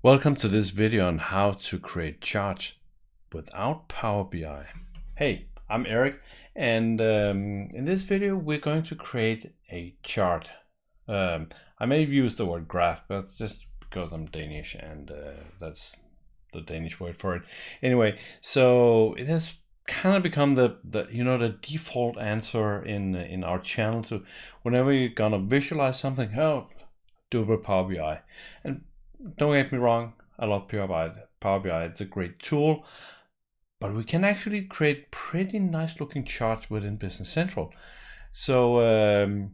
Welcome to this video on how to create charts without Power BI. Hey, I'm Eric, and in this video we're going to create a chart. I may use the word graph, but just because I'm Danish and that's the Danish word for it. Anyway, so it has kind of become the default answer in our channel to whenever you're gonna visualize something, do it with Power BI. And don't get me wrong, I love Power BI. It's a great tool, but we can actually create pretty nice looking charts within Business Central. So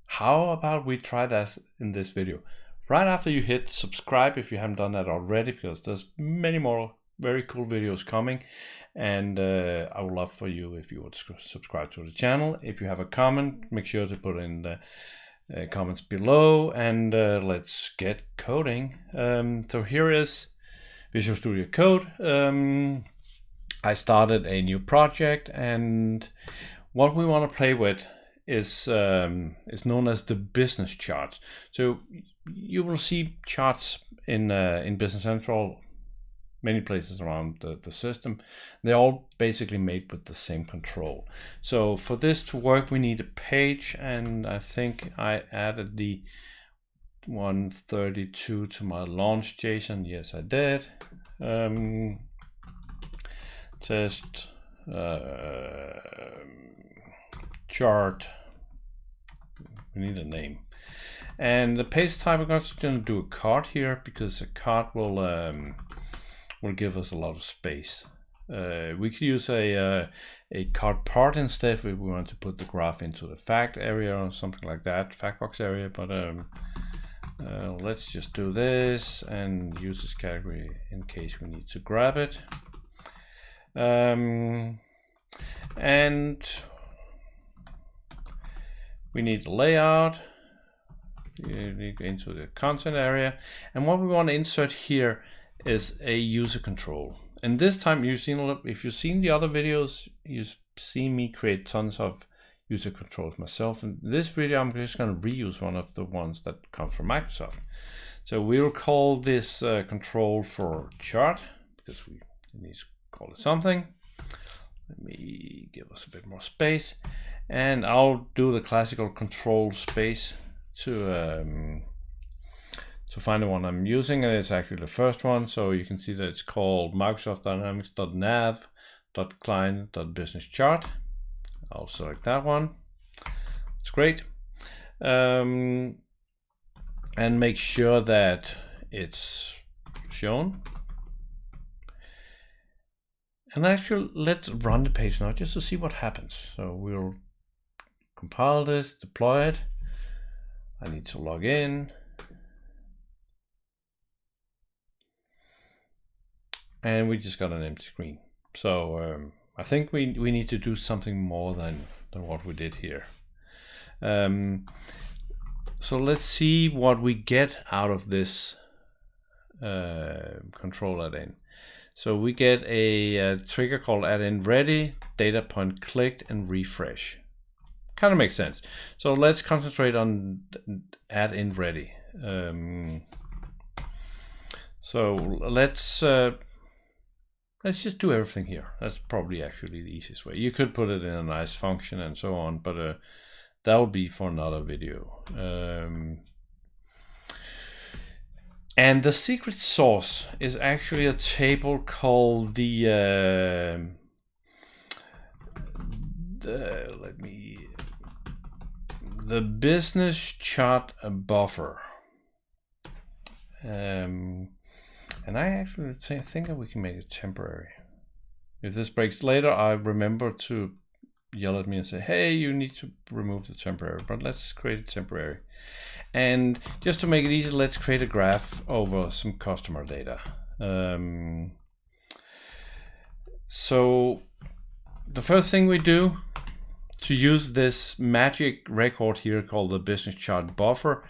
how about we try that in this video? Right after you hit subscribe, if you haven't done that already, because there's many more very cool videos coming, and I would love for you if you would subscribe to the channel. If you have a comment, make sure to put in the comments below, and let's get coding. So here is Visual Studio Code. I started a new project, and what we want to play with is known as the business charts. So you will see charts in Business Central many places around the system. They're all basically made with the same control. So for this to work, we need a page, and I think I added the 132 to my launch JSON. Yes, I did. Test chart. We need a name. And the page type, I'm just going to do a card here, because a card will give us a lot of space. We could use a card part instead if we want to put the graph into the fact area or something like that, fact box area. But let's just do this and use this category in case we need to grab it. And we need the layout. You need to go into the content area, and what we want to insert here is a user control. And this time if you've seen the other videos, you've seen me create tons of user controls myself. In this video, I'm just going to reuse one of the ones that come from Microsoft. So we'll call this control for chart, because we need to call it something. Let me give us a bit more space, and I'll do the classical control space to find the one I'm using, and it's actually the first one. So you can see that it's called Microsoft Dynamics.nav.client.business.chart. I'll select that one. It's great. And make sure that it's shown. And actually, let's run the page now just to see what happens. So we'll compile this, deploy it. I need to log in. And we just got an empty screen. So I think we need to do something more than what we did here. So let's see what we get out of this control add-in. So we get a trigger called add-in ready, data point clicked, and refresh. Kind of makes sense. So let's concentrate on add-in ready. So let's just do everything here. That's probably actually the easiest way. You could put it in a nice function and so on, but that will be for another video. And the secret sauce is actually a table called the business chart buffer. And I actually think that we can make it temporary. If this breaks later, I remember to yell at me and say, hey, you need to remove the temporary, but let's create it temporary. And just to make it easy, let's create a graph over some customer data. So the first thing we do to use this magic record here called the business chart buffer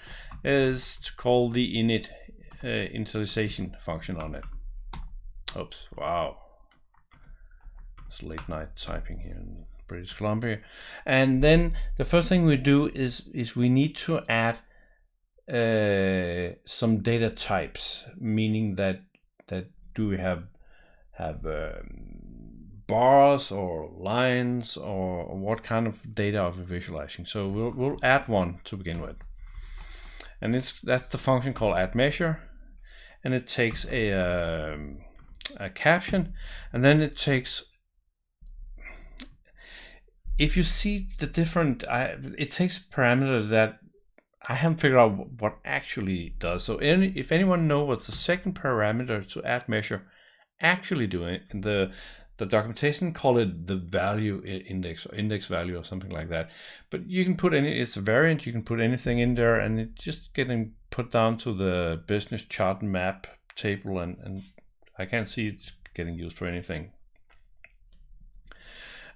is to call the init initialization function on it. Oops, wow. It's late night typing here in British Columbia. And then the first thing we do is we need to add some data types, meaning that do we have bars or lines, or what kind of data are we visualizing. So we'll add one to begin with, and that's the function called add measure, and it takes a caption, and then it takes, if you see the different, it takes parameter that I haven't figured out what actually does. So if anyone knows what's the second parameter to add measure actually doing, the documentation call it the value index or index value or something like that. But you can put it's a variant, you can put anything in there, and it's just getting put down to the business chart map table, and I can't see it's getting used for anything.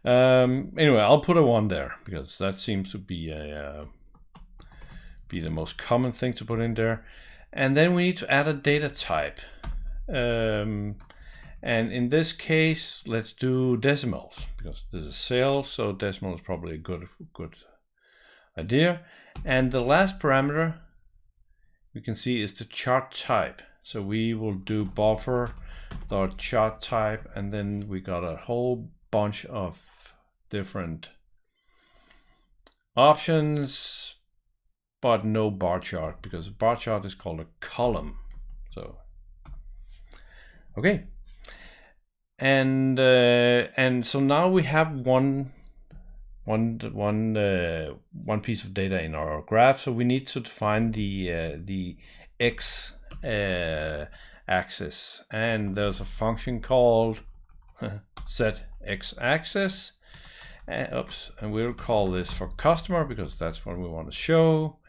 Anyway, I'll put a 1 there because that seems to be the most common thing to put in there. And then we need to add a data type. And in this case, let's do decimals, because this is sales, so decimal is probably a good idea. And the last parameter we can see is the chart type. So we will do buffer.chart type, and then we got a whole bunch of different options, but no bar chart, because a bar chart is called a column. So okay. And so now we have one piece of data in our graph. So we need to define the x axis, and there's a function called set x axis. And we'll call this for customer because that's what we want to show.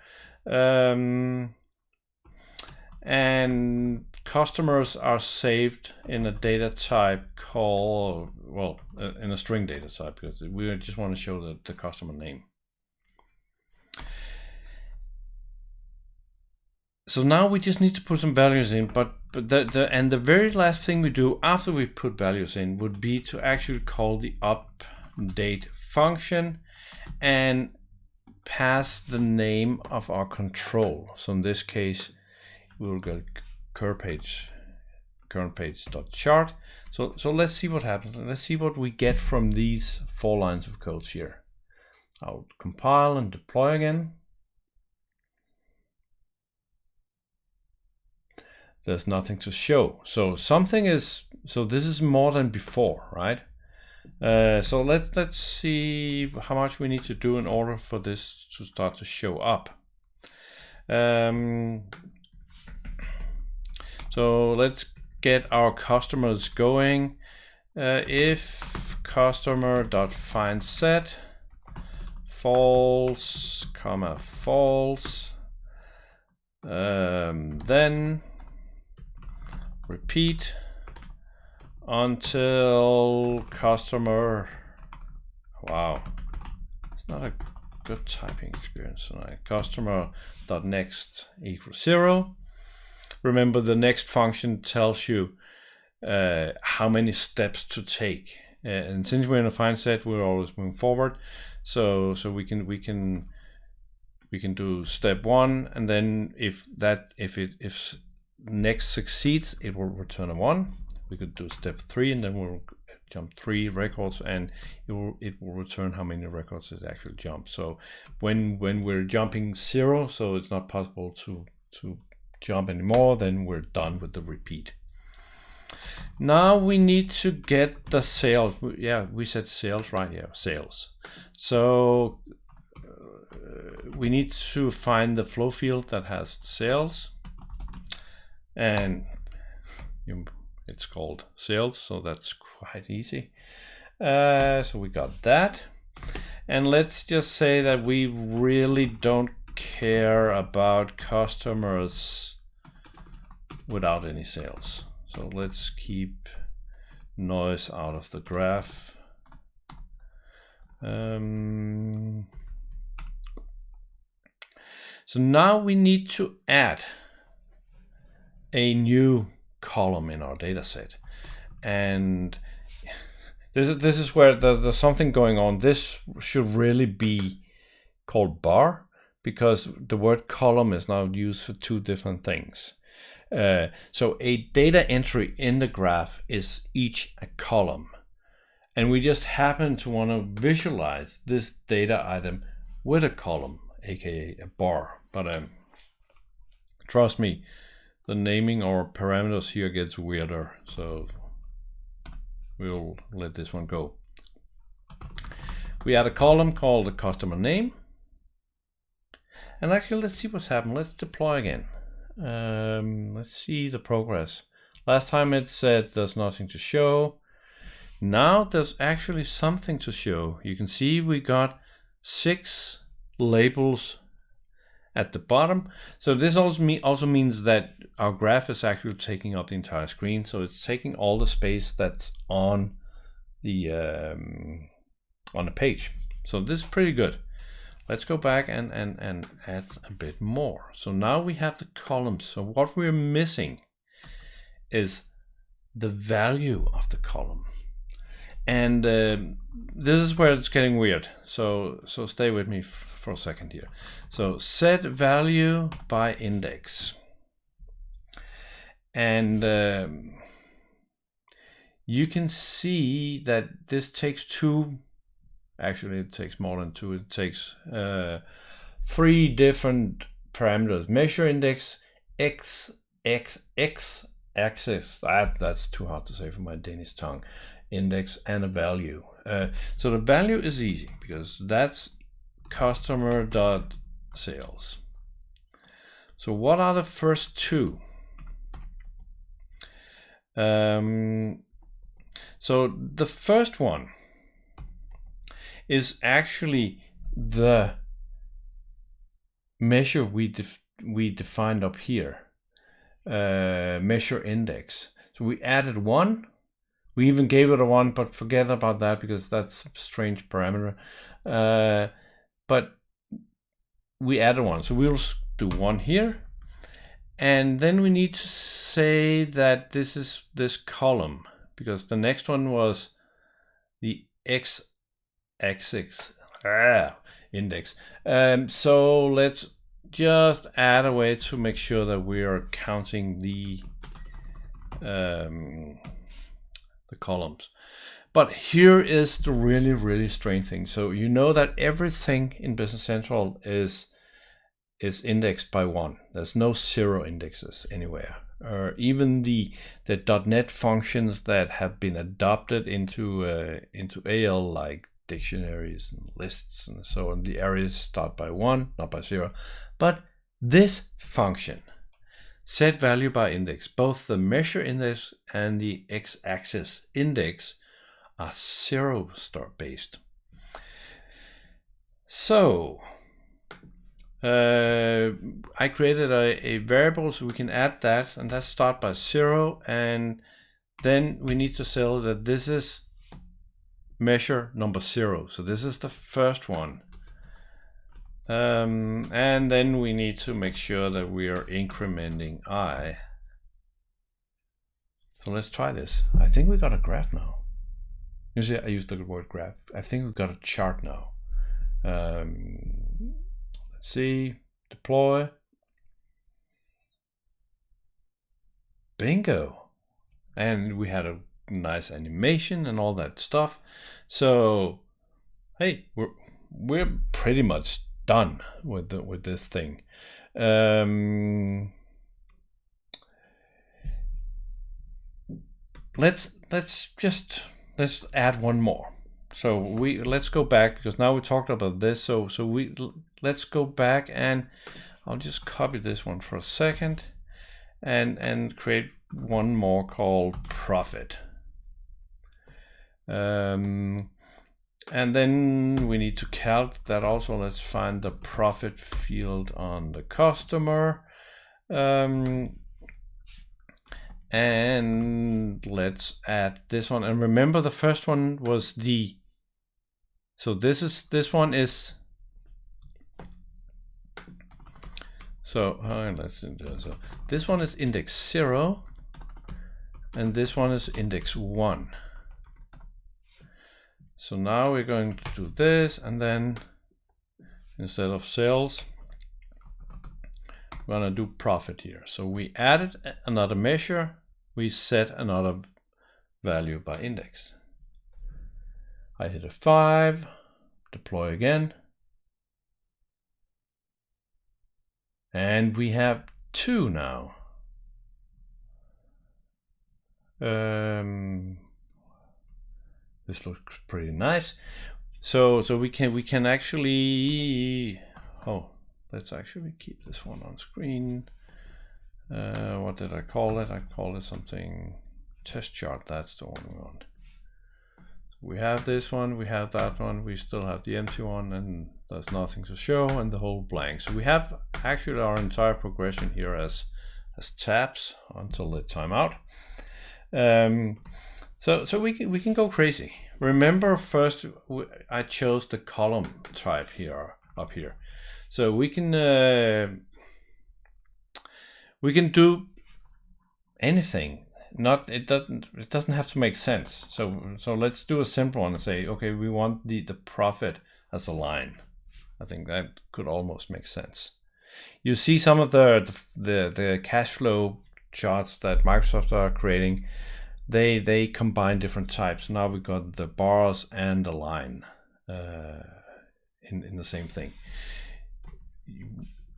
And customers are saved in a data type called, well, in a string data type, because we just want to show the customer name. So now we just need to put some values in, but the very last thing we do after we put values in would be to actually call the update function and pass the name of our control. So in this case, we'll go current page.chart. So let's see what happens. Let's see what we get from these 4 lines of codes here. I'll compile and deploy again. There's nothing to show. So this is more than before, right? So let's see how much we need to do in order for this to start to show up. So let's get our customers going. If customer.findSet false, false, then repeat until customer, wow, it's not a good typing experience tonight. Customer.next equals 0. Remember, the next function tells you how many steps to take, and since we're in a find set, we're always moving forward. So we can do step 1, and then if next succeeds, it will return a 1. We could do step 3, and then we'll jump 3 records, and it will return how many records it actually jumped. So when we're jumping 0, so it's not possible to jump anymore, then we're done with the repeat. Now we need to get the sales. Yeah, we said sales right here, sales. So we need to find the flow field that has sales, and it's called sales, so that's quite easy. So we got that, and let's just say that we really don't care about customers without any sales. So let's keep noise out of the graph. So now we need to add a new column in our data set, and this is where there's something going on. This should really be called bar, because the word column is now used for two different things. So a data entry in the graph is each a column. And we just happen to want to visualize this data item with a column, aka a bar. But trust me, the naming or parameters here gets weirder. So we'll let this one go. We add a column called the customer name. And actually, let's see what's happened. Let's deploy again. Let's see the progress. Last time it said there's nothing to show. Now there's actually something to show. You can see we got 6 labels at the bottom. So this also means that our graph is actually taking up the entire screen. So it's taking all the space that's on the page. So this is pretty good. Let's go back and add a bit more. So now we have the columns. So what we're missing is the value of the column. And this is where it's getting weird. So stay with me for a second here. So set value by index. And you can see that this takes 2. Actually, it takes more than 2. It takes 3 different parameters: measure index, x axis. That's too hard to say for my Danish tongue. Index and a value. So the value is easy because that's customer.sales. So what are the first 2? So the first one is actually the measure we defined up here, measure index. So we added 1. We even gave it a 1, but forget about that because that's a strange parameter. But we added 1, so we'll do 1 here. And then we need to say that this is this column, because the next one was the x-axis index. So let's just add a way to make sure that we are counting the columns. But here is the really strange thing. So you know that everything in Business Central is indexed by 1. There's no 0 indexes anywhere. Even the .NET functions that have been adopted into AL, like dictionaries and lists and so on, the arrays start by 1, not by 0. But this function, set value by index, both the measure index and the x-axis index are 0 star based. So I created a variable so we can add that, and that start by 0, and then we need to say that this is measure number 0. So this is the first one. And then we need to make sure that we are incrementing I. So let's try this. I think we got a graph now. You see, I used the word graph. I think we got a chart now. Let's see, deploy. Bingo. And we had a nice animation and all that stuff. So, hey, we're pretty much done with this thing. Let's add one more. So let's go back, because now we talked about this. So let's go back, and I'll just copy this one for a second and create one more called profit. And then we need to calc that also. Let's find the profit field on the customer. And let's add this one. And remember, the first one was the, so this one is, so let's do this. So this one is index 0, and this one is index 1. So now we're going to do this, and then instead of sales, we're gonna do profit here. So we added another measure, we set another value by index. I hit a 5, deploy again. And we have 2 now. This looks pretty nice. So we can actually, let's actually keep this one on screen. What did I call it? I called it something test chart. That's the one we want. We have this one, we have that one, we still have the empty one, and there's nothing to show, and the whole blank. So we have actually our entire progression here as tabs until the timeout. So we can go crazy. Remember, first I chose the column type here up here, so we can do anything. It doesn't have to make sense. So let's do a simple one and say, okay, we want the profit as a line. I think that could almost make sense. You see some of the cash flow charts that Microsoft are creating. They combine different types. Now we got the bars and the line in the same thing.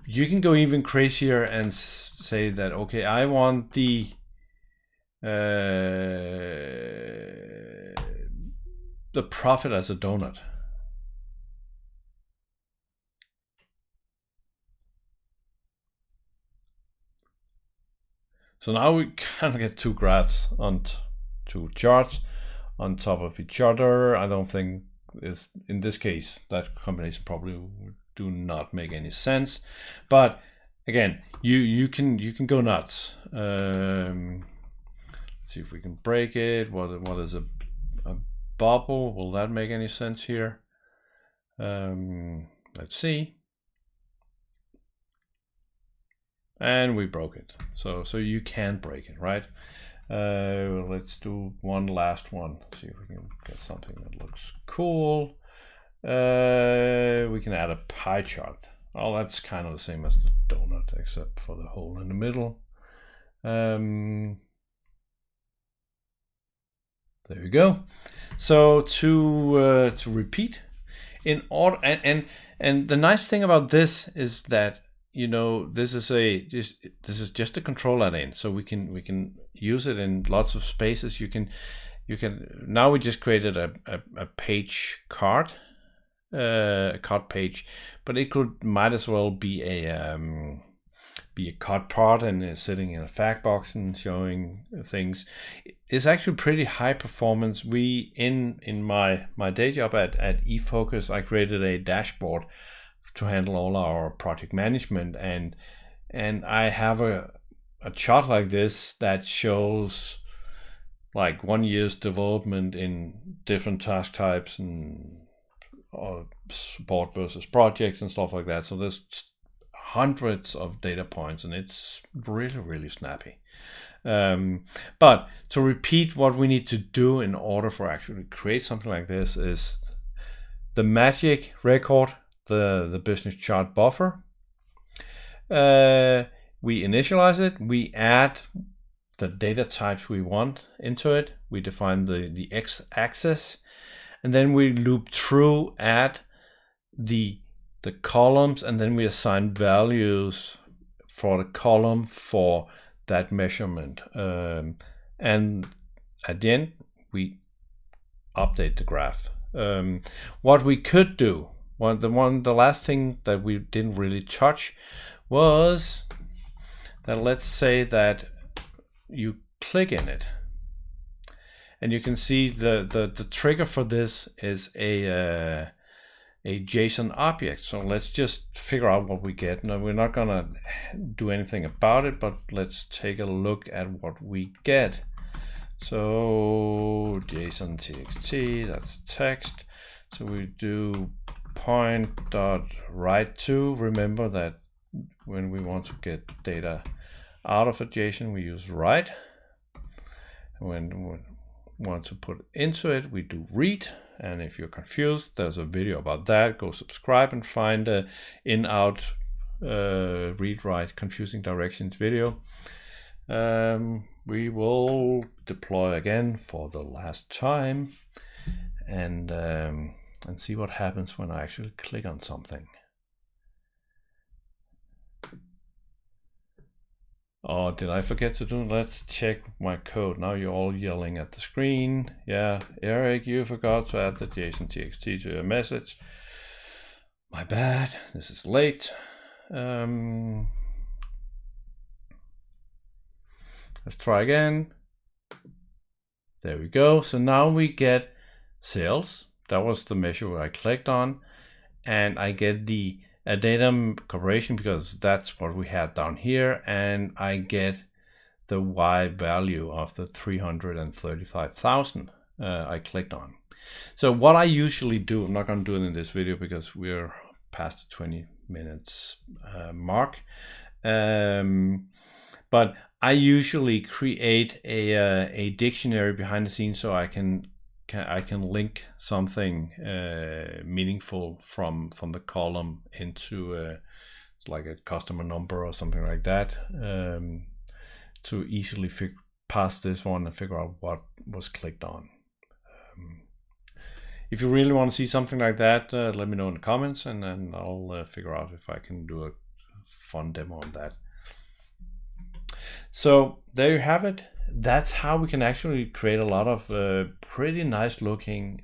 You can go even crazier and say that, okay, I want the profit as a donut. So now we kind of get 2 graphs on 2 charts on top of each other. I don't think in this case that combination probably do not make any sense, but again, you can go nuts. Let's see if we can break it. What is a bubble? Will that make any sense here? Let's see. And we broke it. So you can break it, right? Let's do one last one. See if we can get something that looks cool. We can add a pie chart. Oh, that's kind of the same as the donut, except for the hole in the middle. There we go. So to repeat in order, and the nice thing about this is that, you know, this is just a control add-in, so we can use it in lots of spaces. You can now we just created a page card, a card page, but it might as well be a card part and sitting in a fact box and showing things. It's actually pretty high performance. We in my day job at eFocus, I created a dashboard to handle all our project management, and I have a chart like this that shows like 1 year's development in different task types and support versus projects and stuff like that. So there's hundreds of data points, and it's really snappy. But to repeat, what we need to do in order for actually create something like this is the magic record, the business chart buffer. We initialize it, we add the data types we want into it, we define the x-axis, and then we loop through, add the columns, and then we assign values for the column for that measurement. And at the end, we update the graph. What we could do, the last thing that we didn't really touch was that, let's say that you click in it, and you can see the trigger for this is a JSON object. So let's just figure out what we get. Now, we're not gonna do anything about it, but let's take a look at what we get. So JSON txt, that's text. So we do point.write_to. Remember that when we want to get data out of a JSON, we use write. When we want to put into it, we do read. And if you're confused, there's a video about that. Go subscribe and find in-out read write confusing directions video. We will deploy again for the last time and see what happens when I actually click on something. Oh, did I forget to do? Let's check my code. Now you're all yelling at the screen. Yeah, Eric, you forgot to add the JSON.txt to your message. My bad. This is late. Let's try again. There we go. So now we get sales. That was the measure where I clicked on, and I get the datum corporation because that's what we had down here, and I get the Y value of the 335,000 I clicked on. So what I usually do, I'm not going to do it in this video because we're past the 20 minutes mark, but I usually create a dictionary behind the scenes so I can link something meaningful from the column into like a customer number or something like that, to easily pass this one and figure out what was clicked on. If you really want to see something like that, let me know in the comments, and then I'll figure out if I can do a fun demo on that. So there you have it. That's how we can actually create a lot of pretty nice looking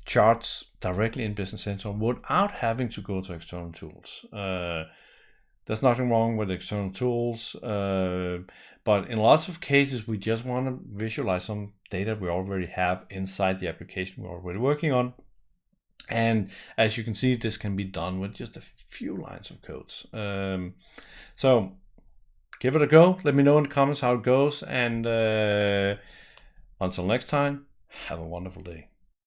charts directly in Business Central without having to go to external tools. There's nothing wrong with external tools, but in lots of cases we just want to visualize some data we already have inside the application we're already working on. And as you can see, this can be done with just a few lines of codes. So give it a go. Let me know in the comments how it goes. And until next time, have a wonderful day.